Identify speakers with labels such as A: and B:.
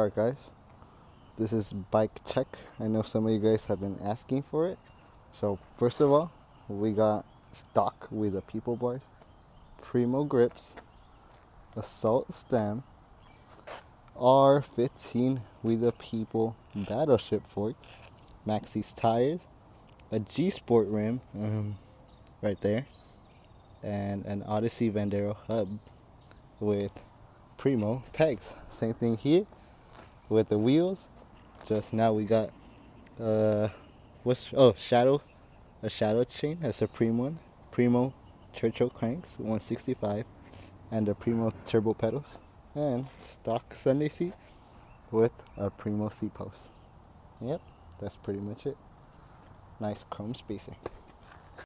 A: Alright guys, this is bike check. I know some of you guys have been asking for it. So first of all, we got stock with the People bars, Primo grips, Assault stem, R15 with the People Battleship fork, Maxxis tires, a G Sport rim right there, and an Odyssey Vandero hub with Primo pegs. Same thing here with the wheels. Just now we got shadow, a shadow chain, a Supreme one, Primo Churchill cranks 165, and the Primo turbo pedals, and stock Sunday seat with a Primo seat post. Yep, that's pretty much it. Nice chrome spacing.